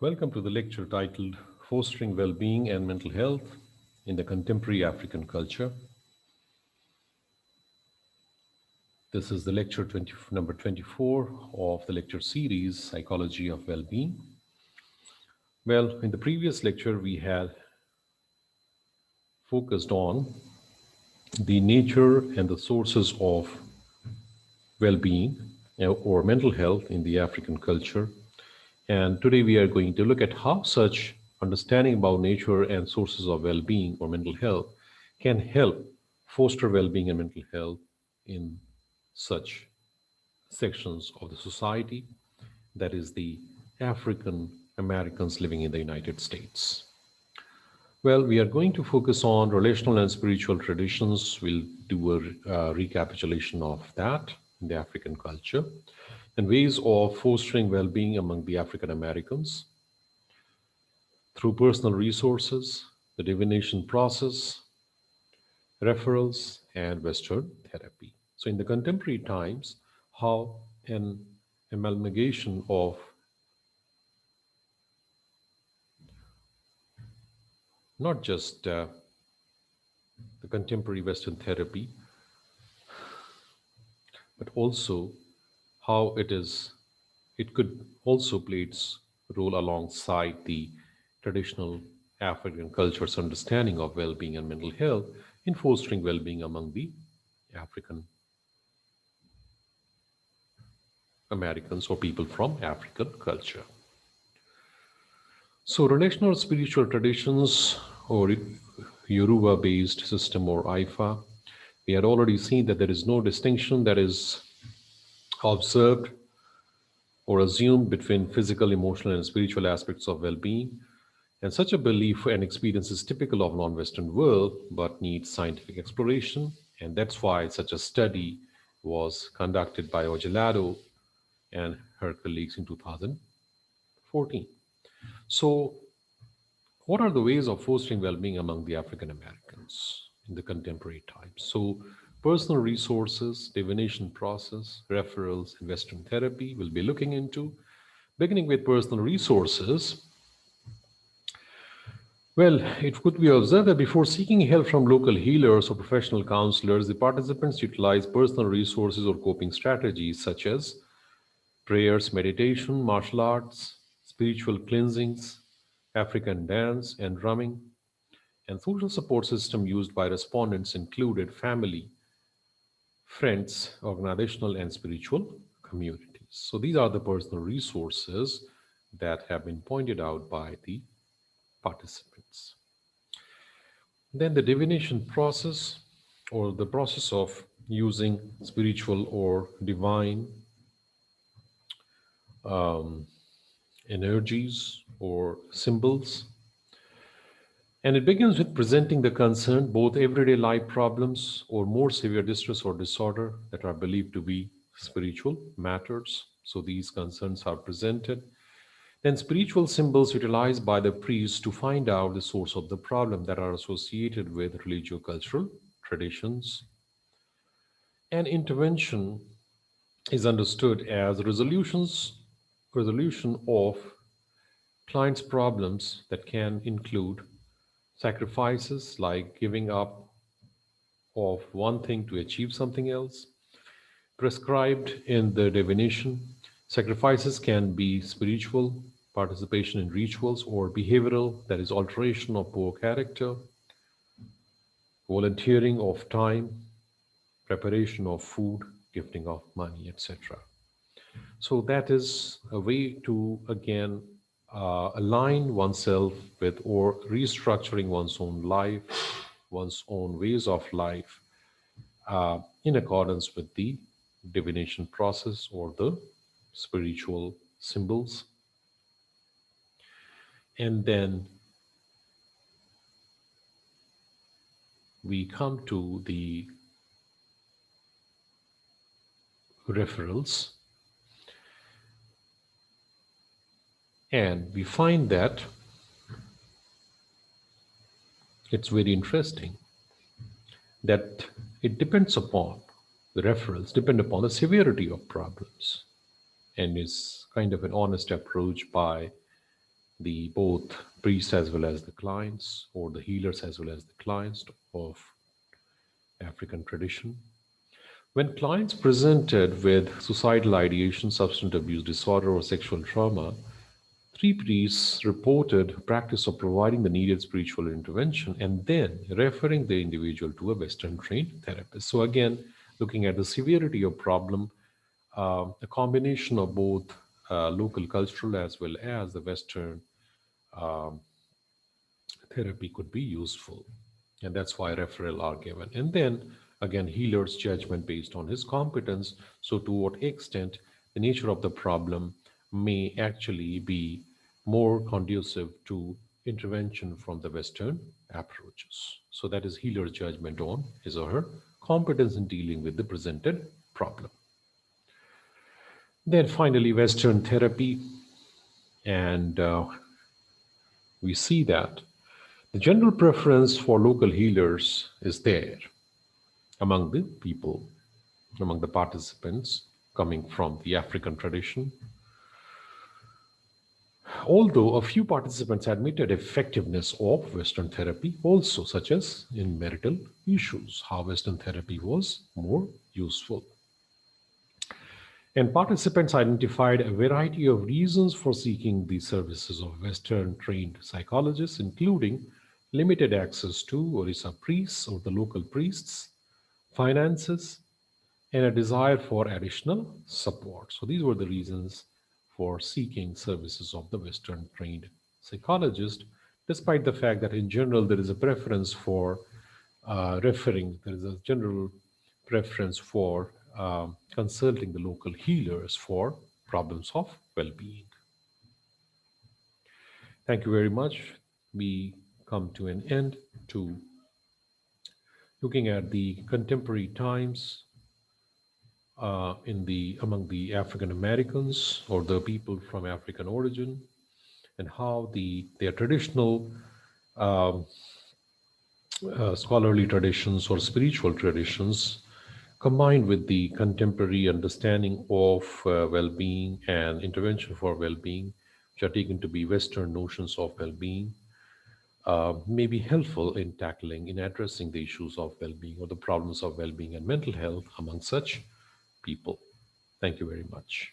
Welcome to the lecture titled Fostering Well-Being and Mental Health in the Contemporary African Culture. This is the lecture number 24 of the lecture series, Psychology of Well-Being. Well, in the previous lecture, we had focused on the nature and the sources of well-being or mental health in the African culture. And today we are going to look at how such understanding about nature and sources of well-being or mental health can help foster well-being and mental health in such sections of the society, that is the African Americans living in the United States. Well, we are going to focus on relational and spiritual traditions. We'll do a recapitulation of that in the African culture and ways of fostering well-being among the African Americans through personal resources, the divination process, referrals, and Western therapy. So, in the contemporary times, how an amalgamation of not just the contemporary Western therapy, but also how it could also play its role alongside the traditional African culture's understanding of well-being and mental health in fostering well-being among the African Americans or people from African culture. So, relational spiritual traditions or Yoruba based system or IFA, we had already seen that there is no distinction that is observed or assumed between physical, emotional, and spiritual aspects of well being. And such a belief and experience is typical of non-Western world, but needs scientific exploration. And that's why such a study was conducted by Ojelado and her colleagues in 2014. So, what are the ways of fostering well-being among the African Americans in the contemporary times? So, personal resources, divination process, referrals, and Western therapy we'll be looking into. Beginning with personal resources, well, it could be observed that before seeking help from local healers or professional counselors, the participants utilize personal resources or coping strategies such as prayers, meditation, martial arts, spiritual cleansings, African dance, and drumming. And social support system used by respondents included family, friends, organizational, and spiritual communities. So these are the personal resources that have been pointed out by the participants. Then the divination process, or the process of using spiritual or divine energies or symbols. And it begins with presenting the concerned both everyday life problems or more severe distress or disorder that are believed to be spiritual matters. So these concerns are presented. Then spiritual symbols utilized by the priest to find out the source of the problem that are associated with religio-cultural traditions. And intervention is understood as resolution of clients' problems that can include sacrifices like giving up of one thing to achieve something else. Prescribed in the divination, sacrifices can be spiritual, participation in rituals, or behavioral, that is, alteration of poor character, volunteering of time, preparation of food, gifting of money, etc. So that is a way to again align oneself with or restructuring one's own life, one's own ways of life in accordance with the divination process or the spiritual symbols. And then we come to the referrals, and we find that it's very interesting that it depends upon the referrals depend upon the severity of problems, and is kind of an honest approach by the both priests as well as the clients, or the healers as well as the clients of African tradition. When clients presented with suicidal ideation, substance abuse disorder, or sexual trauma, three priests reported practice of providing the needed spiritual intervention and then referring the individual to a Western trained therapist. So again, looking at the severity of problem, a combination of both local cultural as well as the Western therapy could be useful. And that's why referral are given. And then again, healer's judgment based on his competence. So to what extent the nature of the problem may actually be more conducive to intervention from the Western approaches. So that is healer's judgment on his or her competence in dealing with the presented problem. Then finally, Western therapy. And we see that the general preference for local healers is there among the people, among the participants coming from the African tradition. Although a few participants admitted effectiveness of Western therapy also, such as in marital issues, how Western therapy was more useful. And participants identified a variety of reasons for seeking the services of Western trained psychologists, including limited access to Orissa priests or the local priests, finances, and a desire for additional support. So these were the reasons for seeking services of the Western trained psychologist, despite the fact that in general there is a preference for referring, there is a general preference for consulting the local healers for problems of well being. Thank you very much. We come to an end to looking at the contemporary times in the among the African Americans or the people from African origin, and how their traditional scholarly traditions or spiritual traditions combined with the contemporary understanding of well-being and intervention for well-being, which are taken to be Western notions of well-being, may be helpful in tackling, in addressing the issues of well-being or the problems of well-being and mental health among such people. Thank you very much.